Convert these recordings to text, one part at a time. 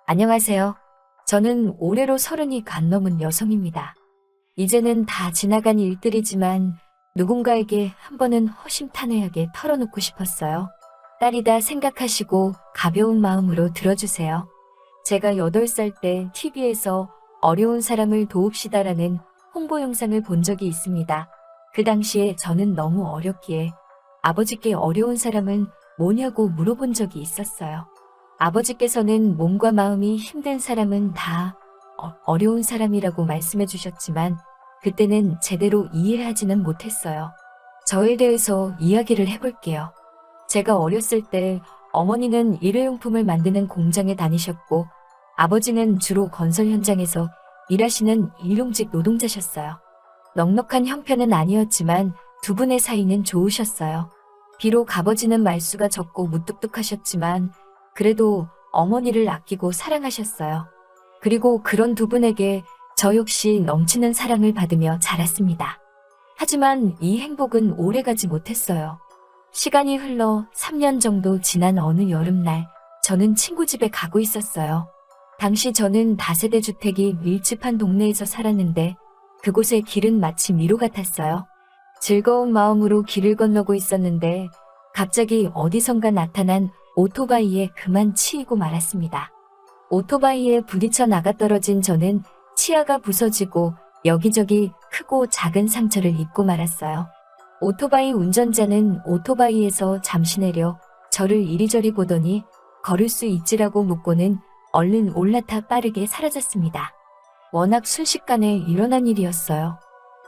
안녕하세요. 저는 올해로 30이 간 넘은 여성입니다. 이제는 다 지나간 일들이지만 누군가에게 한 번은 허심탄회하게 털어놓고 싶었어요. 딸이다 생각하시고 가벼운 마음으로 들어주세요. 제가 8살 때 TV에서 어려운 사람을 도웁시다라는 홍보 영상을 본 적이 있습니다. 그 당시에 저는 너무 어렸기에 아버지께 어려운 사람은 뭐냐고 물어본 적이 있었어요. 아버지께서는 몸과 마음이 힘든 사람은 다 어려운 사람이라고 말씀해 주셨지만 그때는 제대로 이해하지는 못했어요. 저에 대해서 이야기를 해볼게요. 제가 어렸을 때 어머니는 일회용품을 만드는 공장에 다니셨고 아버지는 주로 건설 현장에서 일하시는 일용직 노동자셨어요. 넉넉한 형편은 아니었지만 두 분의 사이는 좋으셨어요. 비록 아버지는 말수가 적고 무뚝뚝하셨지만 그래도 어머니를 아끼고 사랑하셨어요. 그리고 그런 두 분에게 저 역시 넘치는 사랑을 받으며 자랐습니다. 하지만 이 행복은 오래가지 못했어요. 시간이 흘러 3년 정도 지난 어느 여름날 저는 친구 집에 가고 있었어요. 당시 저는 다세대 주택이 밀집한 동네에서 살았는데 그곳의 길은 마치 미로 같았어요. 즐거운 마음으로 길을 건너고 있었는데 갑자기 어디선가 나타난 오토바이에 그만 치이고 말았습니다. 오토바이에 부딪혀 나가떨어진 저는 치아가 부서지고 여기저기 크고 작은 상처를 입고 말았어요. 오토바이 운전자는 오토바이에서 잠시 내려 저를 이리저리 보더니 걸을 수 있지라고 묻고는 얼른 올라타 빠르게 사라졌습니다. 워낙 순식간에 일어난 일이었어요.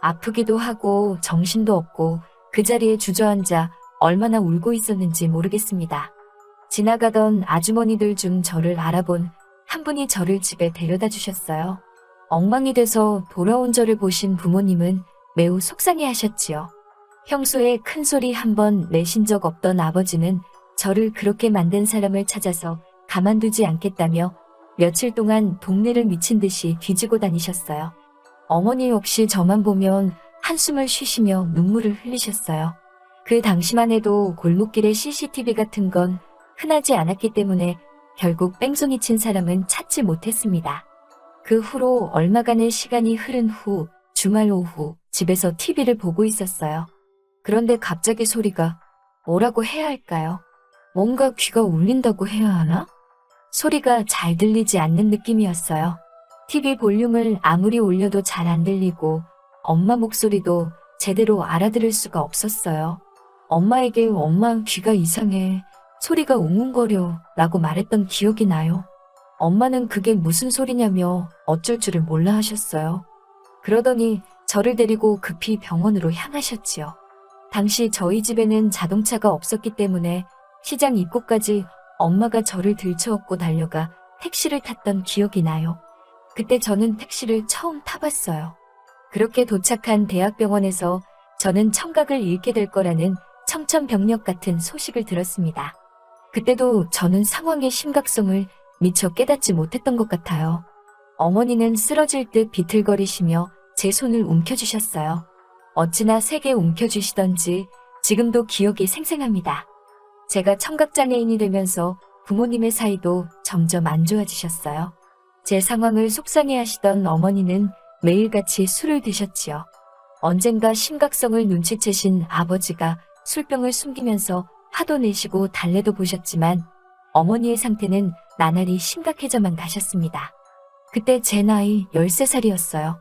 아프기도 하고 정신도 없고 그 자리에 주저앉아 얼마나 울고 있었는지 모르겠습니다. 지나가던 아주머니들 중 저를 알아본 한 분이 저를 집에 데려다 주셨어요. 엉망이 돼서 돌아온 저를 보신 부모님은 매우 속상해 하셨지요. 평소에 큰 소리 한 번 내신 적 없던 아버지는 저를 그렇게 만든 사람을 찾아서 가만두지 않겠다며 며칠 동안 동네를 미친 듯이 뒤지고 다니셨어요. 어머니 역시 저만 보면 한숨을 쉬시며 눈물을 흘리셨어요. 그 당시만 해도 골목길에 CCTV 같은 건 흔하지 않았기 때문에 결국 뺑소니 친 사람은 찾지 못했습니다. 그 후로 얼마간의 시간이 흐른 후 주말 오후 집에서 TV를 보고 있었어요. 그런데 갑자기 소리가 뭐라고 해야 할까요? 뭔가 귀가 울린다고 해야 하나? 소리가 잘 들리지 않는 느낌이었어요. TV 볼륨을 아무리 올려도 잘 안 들리고 엄마 목소리도 제대로 알아들을 수가 없었어요. 엄마에게 엄마 귀가 이상해. 소리가 웅웅거려 라고 말했던 기억이 나요. 엄마는 그게 무슨 소리냐며 어쩔 줄을 몰라 하셨어요. 그러더니 저를 데리고 급히 병원으로 향하셨지요. 당시 저희 집에는 자동차가 없었기 때문에 시장 입구까지 엄마가 저를 들쳐업고 달려가 택시를 탔던 기억이 나요. 그때 저는 택시를 처음 타봤어요. 그렇게 도착한 대학병원에서 저는 청각을 잃게 될 거라는 청천벽력 같은 소식을 들었습니다. 그때도 저는 상황의 심각성을 미처 깨닫지 못했던 것 같아요. 어머니는 쓰러질 듯 비틀거리시며 제 손을 움켜주셨어요. 어찌나 세게 움켜주시던지 지금도 기억이 생생합니다. 제가 청각장애인이 되면서 부모님의 사이도 점점 안 좋아지셨어요. 제 상황을 속상해하시던 어머니는 매일같이 술을 드셨지요. 언젠가 심각성을 눈치채신 아버지가 술병을 숨기면서 화도 내시고 달래도 보셨지만 어머니의 상태는 나날이 심각해져만 가셨습니다. 그때 제 나이 13살이었어요.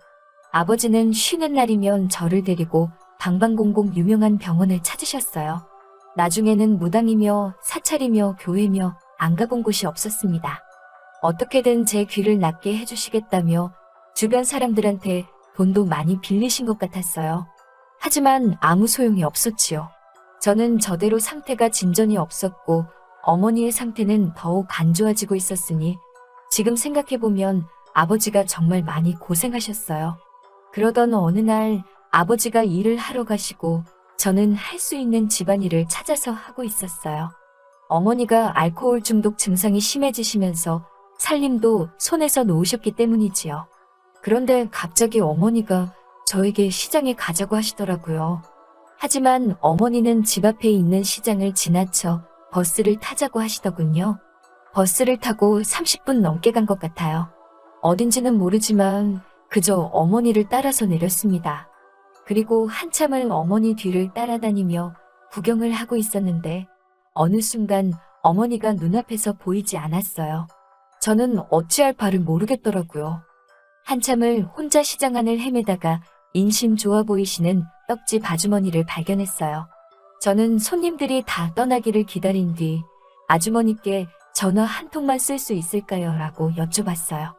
아버지는 쉬는 날이면 저를 데리고 방방곡곡 유명한 병원을 찾으셨어요. 나중에는 무당이며 사찰이며 교회며 안 가본 곳이 없었습니다. 어떻게든 제 귀를 낫게 해주시겠다며 주변 사람들한테 돈도 많이 빌리신 것 같았어요. 하지만 아무 소용이 없었지요. 저는 저대로 상태가 진전이 없었고 어머니의 상태는 더욱 안 좋아지고 있었으니 지금 생각해보면 아버지가 정말 많이 고생하셨어요. 그러던 어느 날 아버지가 일을 하러 가시고 저는 할 수 있는 집안일을 찾아서 하고 있었어요. 어머니가 알코올 중독 증상이 심해지시면서 살림도 손에서 놓으셨기 때문이지요. 그런데 갑자기 어머니가 저에게 시장에 가자고 하시더라고요. 하지만 어머니는 집 앞에 있는 시장을 지나쳐 버스를 타자고 하시더군요. 버스를 타고 30분 넘게 간 것 같아요. 어딘지는 모르지만 그저 어머니를 따라서 내렸습니다. 그리고 한참을 어머니 뒤를 따라다니며 구경을 하고 있었는데 어느 순간 어머니가 눈앞에서 보이지 않았어요. 저는 어찌할 바를 모르겠더라고요. 한참을 혼자 시장 안을 헤매다가 인심 좋아 보이시는 떡집 아주머니를 발견했어요. 저는 손님들이 다 떠나기를 기다린 뒤 아주머니께 전화 한 통만 쓸 수 있을까요? 라고 여쭤봤어요.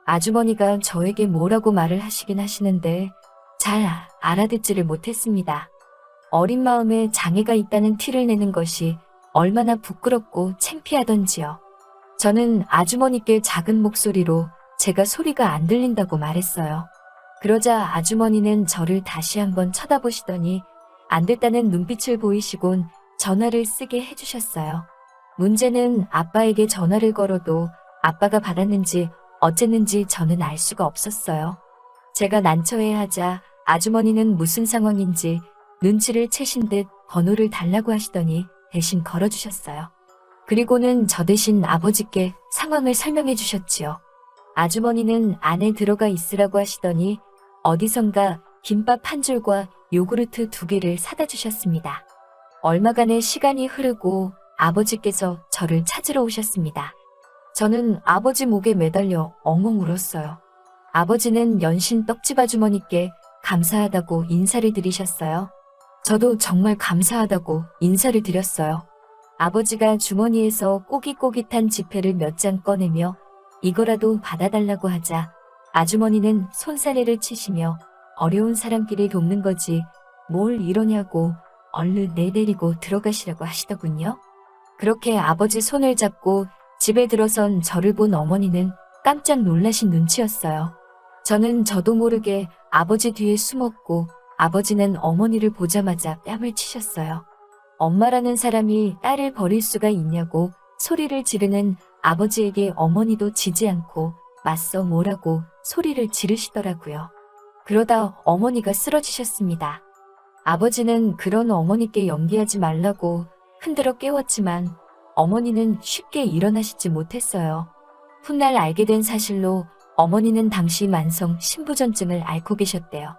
아주머니가 저에게 뭐라고 말을 하시긴 하시는데 잘 알아듣지를 못했습니다. 어린 마음에 장애가 있다는 티를 내는 것이 얼마나 부끄럽고 창피하던지요. 저는 아주머니께 작은 목소리로 제가 소리가 안 들린다고 말했어요. 그러자 아주머니는 저를 다시 한번 쳐다보시더니 안 됐다는 눈빛을 보이시곤 전화를 쓰게 해주셨어요. 문제는 아빠에게 전화를 걸어도 아빠가 받았는지 어쨌는지 저는 알 수가 없었어요. 제가 난처해하자 아주머니는 무슨 상황인지 눈치를 채신 듯 번호를 달라고 하시더니 대신 걸어주셨어요. 그리고는 저 대신 아버지께 상황을 설명해 주셨지요. 아주머니는 안에 들어가 있으라고 하시더니 어디선가 김밥 한 줄과 요구르트 2개를 사다 주셨습니다. 얼마간의 시간이 흐르고 아버지께서 저를 찾으러 오셨습니다. 저는 아버지 목에 매달려 엉엉 울었어요. 아버지는 연신 떡집 아주머니께 감사하다고 인사를 드리셨어요. 저도 정말 감사하다고 인사를 드렸어요. 아버지가 주머니에서 꼬깃꼬깃한 지폐를 몇 장 꺼내며 이거라도 받아달라고 하자 아주머니는 손사래를 치시며 어려운 사람끼리 돕는 거지 뭘 이러냐고 얼른 내데리고 들어가시라고 하시더군요. 그렇게 아버지 손을 잡고 집에 들어선 저를 본 어머니는 깜짝 놀라신 눈치였어요. 저는 저도 모르게 아버지 뒤에 숨었고 아버지는 어머니를 보자마자 뺨을 치셨어요. 엄마라는 사람이 딸을 버릴 수가 있냐고 소리를 지르는 아버지에게 어머니도 지지 않고 맞서 뭐라고 소리를 지르시더라고요. 그러다 어머니가 쓰러지셨습니다. 아버지는 그런 어머니께 연기하지 말라고 흔들어 깨웠지만 어머니는 쉽게 일어나시지 못했어요. 훗날 알게 된 사실로 어머니는 당시 만성 신부전증을 앓고 계셨대요.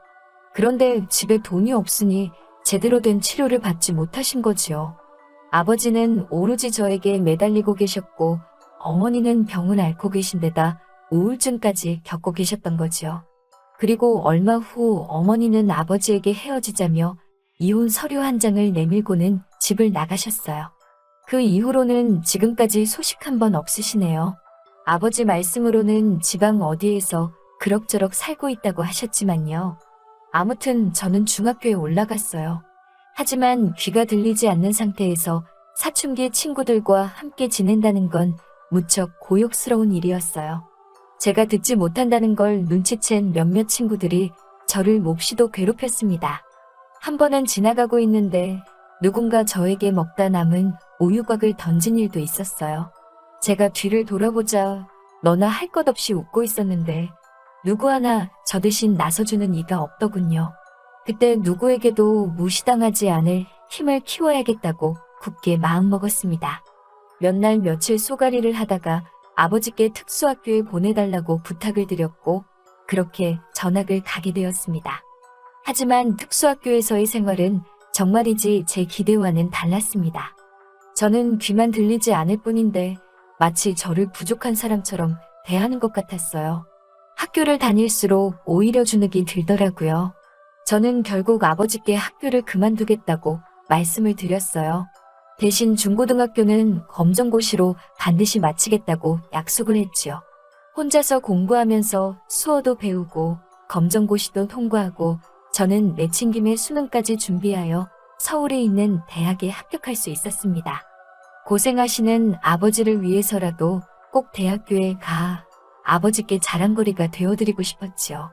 그런데 집에 돈이 없으니 제대로 된 치료를 받지 못하신 거지요. 아버지는 오로지 저에게 매달리고 계셨고 어머니는 병을 앓고 계신 데다 우울증까지 겪고 계셨던 거지요. 그리고 얼마 후 어머니는 아버지에게 헤어지자며 이혼 서류 한 장을 내밀고는 집을 나가셨어요. 그 이후로는 지금까지 소식 한 번 없으시네요. 아버지 말씀으로는 지방 어디에서 그럭저럭 살고 있다고 하셨지만요. 아무튼 저는 중학교에 올라갔어요. 하지만 귀가 들리지 않는 상태에서 사춘기 친구들과 함께 지낸다는 건 무척 고욕스러운 일이었어요. 제가 듣지 못한다는 걸 눈치챈 몇몇 친구들이 저를 몹시도 괴롭혔습니다. 한 번은 지나가고 있는데 누군가 저에게 먹다 남은 우유곽을 던진 일도 있었어요. 제가 뒤를 돌아보자 너나 할 것 없이 웃고 있었는데 누구 하나 저 대신 나서주는 이가 없더군요. 그때 누구에게도 무시당하지 않을 힘을 키워야겠다고 굳게 마음먹었습니다. 몇 날 며칠 쏘가리를 하다가 아버지께 특수학교에 보내달라고 부탁을 드렸고 그렇게 전학을 가게 되었습니다. 하지만 특수학교에서의 생활은 정말이지 제 기대와는 달랐습니다. 저는 귀만 들리지 않을 뿐인데 마치 저를 부족한 사람처럼 대하는 것 같았어요. 학교를 다닐수록 오히려 주눅이 들더라고요. 저는 결국 아버지께 학교를 그만두겠다고 말씀을 드렸어요. 대신 중고등학교는 검정고시로 반드시 마치겠다고 약속을 했지요. 혼자서 공부하면서 수어도 배우고 검정고시도 통과하고 저는 내친김에 수능까지 준비하여 서울에 있는 대학에 합격할 수 있었습니다. 고생하시는 아버지를 위해서라도 꼭 대학교에 가 아버지께 자랑거리가 되어드리고 싶었지요.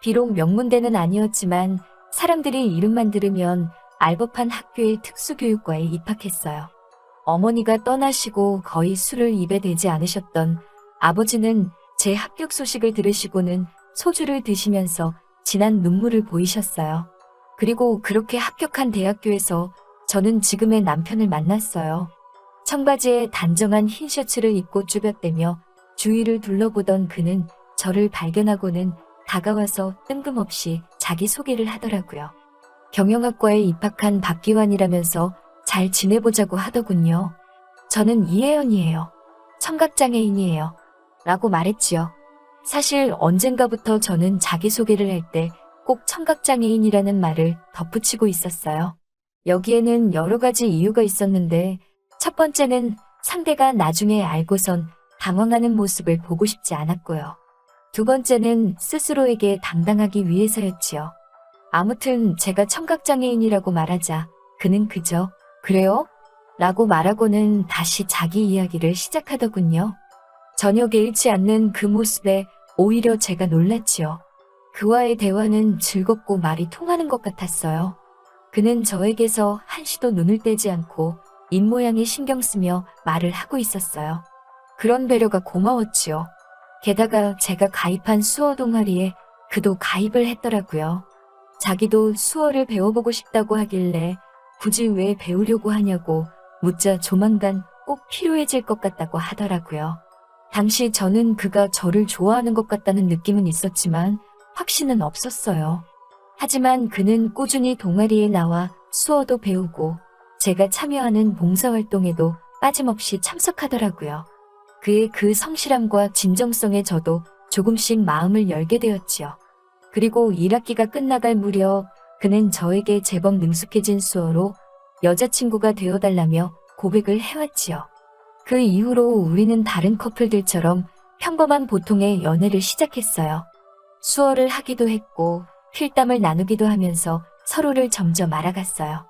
비록 명문대는 아니었지만 사람들이 이름만 들으면 알법한 학교의 특수교육과에 입학했어요. 어머니가 떠나시고 거의 술을 입에 대지 않으셨던 아버지는 제 합격 소식을 들으시고는 소주를 드시면서 진한 눈물을 보이셨어요. 그리고 그렇게 합격한 대학교에서 저는 지금의 남편을 만났어요. 청바지에 단정한 흰 셔츠를 입고 쭈뼛대며 주위를 둘러보던 그는 저를 발견하고는 다가와서 뜬금없이 자기소개를 하더라고요. 경영학과에 입학한 박기환이라면서 잘 지내보자고 하더군요. 저는 이혜연이에요. 청각장애인이에요. 라고 말했지요. 사실 언젠가부터 저는 자기소개를 할 때 꼭 청각장애인이라는 말을 덧붙이고 있었어요. 여기에는 여러 가지 이유가 있었는데 첫 번째는 상대가 나중에 알고선 당황하는 모습을 보고 싶지 않았고요. 두 번째는 스스로에게 당당하기 위해서였지요. 아무튼 제가 청각장애인이라고 말하자 그는 그저 그래요? 라고 말하고는 다시 자기 이야기를 시작하더군요. 전혀 개의치 않는 그 모습에 오히려 제가 놀랐지요. 그와의 대화는 즐겁고 말이 통하는 것 같았어요. 그는 저에게서 한시도 눈을 떼지 않고 입모양에 신경 쓰며 말을 하고 있었어요. 그런 배려가 고마웠지요. 게다가 제가 가입한 수어 동아리에 그도 가입을 했더라고요. 자기도 수어를 배워보고 싶다고 하길래 굳이 왜 배우려고 하냐고 묻자 조만간 꼭 필요해질 것 같다고 하더라고요. 당시 저는 그가 저를 좋아하는 것 같다는 느낌은 있었지만 확신은 없었어요. 하지만 그는 꾸준히 동아리에 나와 수어도 배우고 제가 참여하는 봉사활동에도 빠짐없이 참석하더라고요. 그의 그 성실함과 진정성에 저도 조금씩 마음을 열게 되었지요. 그리고 1학기가 끝나갈 무렵 그는 저에게 제법 능숙해진 수어로 여자친구가 되어달라며 고백을 해왔지요. 그 이후로 우리는 다른 커플들처럼 평범한 보통의 연애를 시작했어요. 수어를 하기도 했고 필담을 나누기도 하면서 서로를 점점 알아갔어요.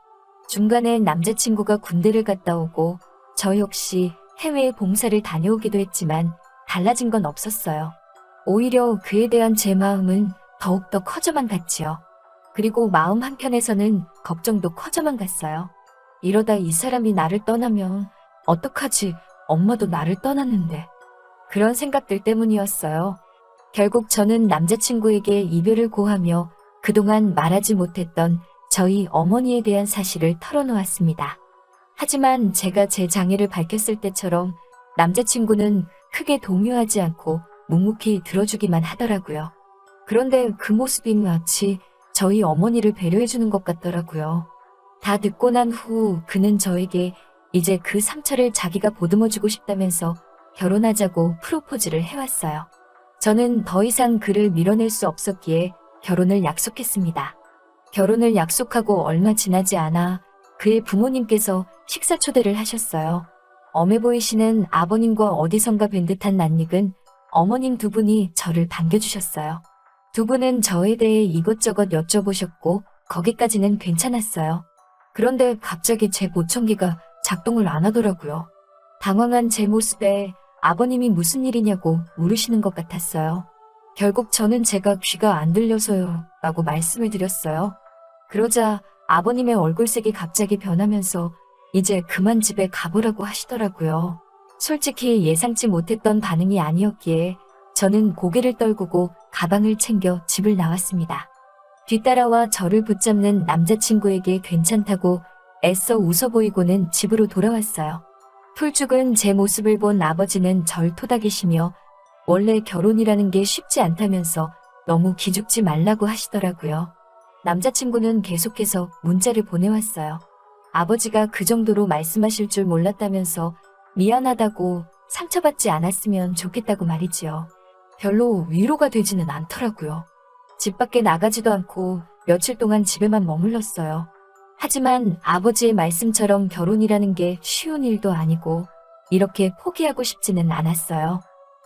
중간에 남자친구가 군대를 갔다 오고 저 역시 해외에 봉사를 다녀오기도 했지만 달라진 건 없었어요. 오히려 그에 대한 제 마음은 더욱더 커져만 갔지요. 그리고 마음 한켠에서는 걱정도 커져만 갔어요. 이러다 이 사람이 나를 떠나면 어떡하지? 엄마도 나를 떠났는데. 그런 생각들 때문이었어요. 결국 저는 남자친구에게 이별을 고하며 그동안 말하지 못했던 저희 어머니에 대한 사실을 털어놓았습니다. 하지만 제가 제 장애를 밝혔을 때처럼 남자친구는 크게 동요하지 않고 묵묵히 들어주기만 하더라고요. 그런데 그 모습이 마치 저희 어머니를 배려해주는 것 같더라고요. 다 듣고 난 후 그는 저에게 이제 그 상처를 자기가 보듬어주고 싶다면서 결혼하자고 프로포즈를 해왔어요. 저는 더 이상 그를 밀어낼 수 없었기에 결혼을 약속했습니다. 결혼을 약속하고 얼마 지나지 않아 그의 부모님께서 식사 초대를 하셨어요. 엄해 보이시는 아버님과 어디선가 뵌 듯한 낯익은 어머님 두 분이 저를 반겨주셨어요. 두 분은 저에 대해 이것저것 여쭤보셨고 거기까지는 괜찮았어요. 그런데 갑자기 제 보청기가 작동을 안 하더라고요. 당황한 제 모습에 아버님이 무슨 일이냐고 물으시는 것 같았어요. 결국 저는 제가 귀가 안 들려서요 라고 말씀을 드렸어요. 그러자 아버님의 얼굴색이 갑자기 변하면서 이제 그만 집에 가보라고 하시더라고요. 솔직히 예상치 못했던 반응이 아니었기에 저는 고개를 떨구고 가방을 챙겨 집을 나왔습니다. 뒤따라와 저를 붙잡는 남자친구에게 괜찮다고 애써 웃어 보이고는 집으로 돌아왔어요. 풀죽은 제 모습을 본 아버지는 절 토닥이시며 원래 결혼이라는 게 쉽지 않다면서 너무 기죽지 말라고 하시더라고요. 남자친구는 계속해서 문자를 보내왔어요. 아버지가 그 정도로 말씀하실 줄 몰랐다면서 미안하다고 상처받지 않았으면 좋겠다고 말이지요. 별로 위로가 되지는 않더라고요. 집 밖에 나가지도 않고 며칠 동안 집에만 머물렀어요. 하지만 아버지의 말씀처럼 결혼이라는 게 쉬운 일도 아니고 이렇게 포기하고 싶지는 않았어요.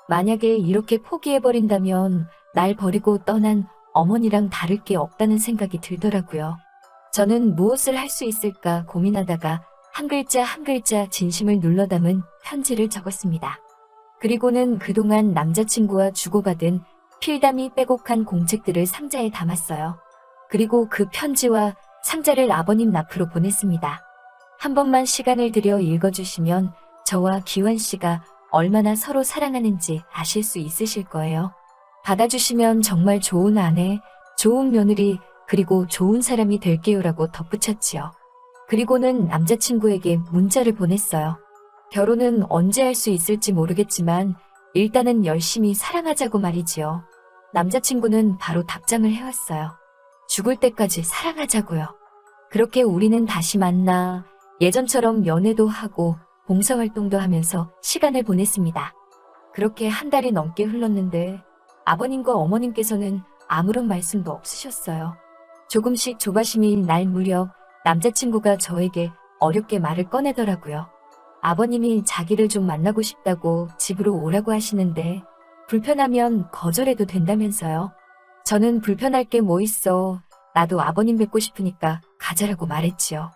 만약에 이렇게 포기해버린다면 날 버리고 떠난 어머니랑 다를 게 없다는 생각이 들더라고요. 저는 무엇을 할 수 있을까 고민하다가 한 글자 한 글자 진심을 눌러 담은 편지를 적었습니다. 그리고는 그동안 남자친구와 주고받은 필담이 빼곡한 공책들을 상자에 담았어요. 그리고 그 편지와 상자를 아버님 앞으로 보냈습니다. 한 번만 시간을 들여 읽어주시면 저와 기환 씨가 얼마나 서로 사랑하는지 아실 수 있으실 거예요. 받아주시면 정말 좋은 아내, 좋은 며느리, 그리고 좋은 사람이 될게요라고 덧붙였지요. 그리고는 남자친구에게 문자를 보냈어요. 결혼은 언제 할 수 있을지 모르겠지만 일단은 열심히 사랑하자고 말이지요. 남자친구는 바로 답장을 해왔어요. 죽을 때까지 사랑하자고요. 그렇게 우리는 다시 만나 예전처럼 연애도 하고 봉사활동도 하면서 시간을 보냈습니다. 그렇게 한 달이 넘게 흘렀는데 아버님과 어머님께서는 아무런 말씀도 없으셨어요. 조금씩 조바심이 날 무렵 남자친구가 저에게 어렵게 말을 꺼내더라고요. 아버님이 자기를 좀 만나고 싶다고 집으로 오라고 하시는데 불편하면 거절해도 된다면서요. 저는 불편할 게 뭐 있어. 나도 아버님 뵙고 싶으니까 가자라고 말했지요.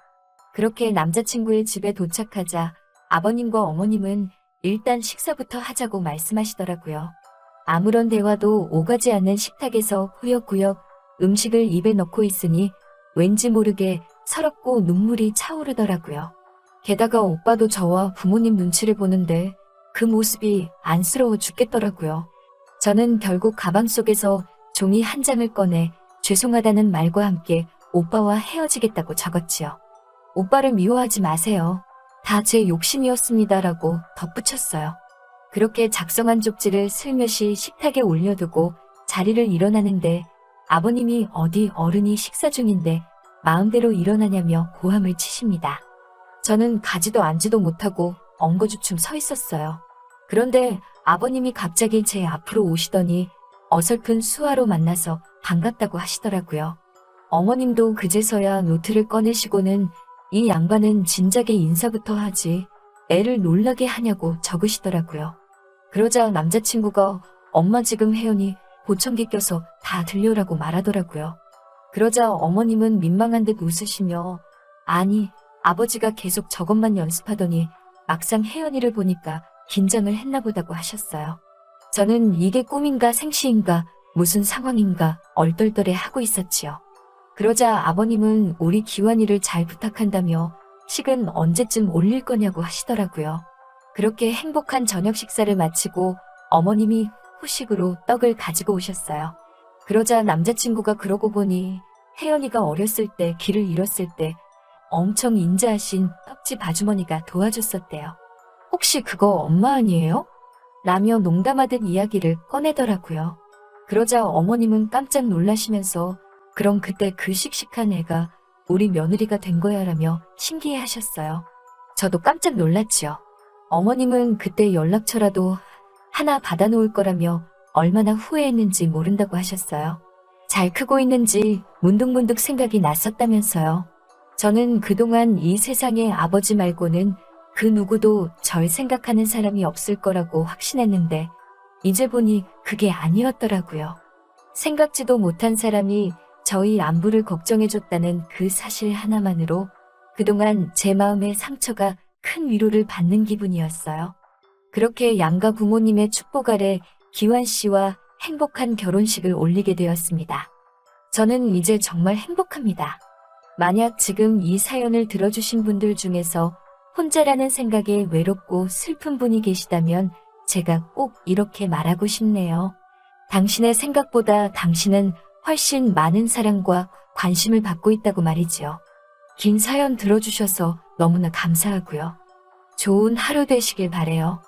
그렇게 남자친구의 집에 도착하자 아버님과 어머님은 일단 식사부터 하자고 말씀하시더라고요. 아무런 대화도 오가지 않는 식탁에서 후역후역 음식을 입에 넣고 있으니 왠지 모르게 서럽고 눈물이 차오르더라고요. 게다가 오빠도 저와 부모님 눈치를 보는데 그 모습이 안쓰러워 죽겠더라고요. 저는 결국 가방 속에서 종이 한 장을 꺼내 죄송하다는 말과 함께 오빠와 헤어지겠다고 적었지요. 오빠를 미워하지 마세요. 다 제 욕심이었습니다라고 덧붙였어요. 그렇게 작성한 쪽지를 슬며시 식탁에 올려두고 자리를 일어나는데 아버님이 어디 어른이 식사 중인데 마음대로 일어나냐며 고함을 치십니다. 저는 가지도 앉지도 못하고 엉거주춤 서 있었어요. 그런데 아버님이 갑자기 제 앞으로 오시더니 어설픈 수화로 만나서 반갑다고 하시더라고요. 어머님도 그제서야 노트를 꺼내시고는 이 양반은 진작에 인사부터 하지 애를 놀라게 하냐고 적으시더라고요. 그러자 남자친구가 엄마 지금 혜연이 보청기 껴서 다 들려라고 말하더라고요. 그러자 어머님은 민망한 듯 웃으시며 아니 아버지가 계속 저것만 연습하더니 막상 혜연이를 보니까 긴장을 했나 보다고 하셨어요. 저는 이게 꿈인가 생시인가 무슨 상황인가 얼떨떨해 하고 있었지요. 그러자 아버님은 우리 기완이를 잘 부탁한다며 식은 언제쯤 올릴 거냐고 하시더라고요. 그렇게 행복한 저녁 식사를 마치고 어머님이 후식으로 떡을 가지고 오셨어요. 그러자 남자친구가 그러고 보니 혜연이가 어렸을 때 길을 잃었을 때 엄청 인자하신 떡집 아주머니가 도와줬었대요. 혹시 그거 엄마 아니에요? 라며 농담하듯 이야기를 꺼내더라고요. 그러자 어머님은 깜짝 놀라시면서 그럼 그때 그 씩씩한 애가 우리 며느리가 된 거야 라며 신기해하셨어요. 저도 깜짝 놀랐지요. 어머님은 그때 연락처라도 하나 받아놓을 거라며 얼마나 후회했는지 모른다고 하셨어요. 잘 크고 있는지 문득문득 생각이 났었다면서요. 저는 그동안 이 세상에 아버지 말고는 그 누구도 절 생각하는 사람이 없을 거라고 확신했는데 이제 보니 그게 아니었더라고요. 생각지도 못한 사람이 저희 안부를 걱정해줬다는 그 사실 하나만으로 그동안 제 마음의 상처가 큰 위로를 받는 기분이었어요. 그렇게 양가 부모님의 축복 아래 기완 씨와 행복한 결혼식을 올리게 되었습니다. 저는 이제 정말 행복합니다. 만약 지금 이 사연을 들어주신 분들 중에서 혼자라는 생각에 외롭고 슬픈 분이 계시다면 제가 꼭 이렇게 말하고 싶네요. 당신의 생각보다 당신은 훨씬 많은 사랑과 관심을 받고 있다고 말이지요. 긴 사연 들어주셔서 너무나 감사하고요. 좋은 하루 되시길 바래요.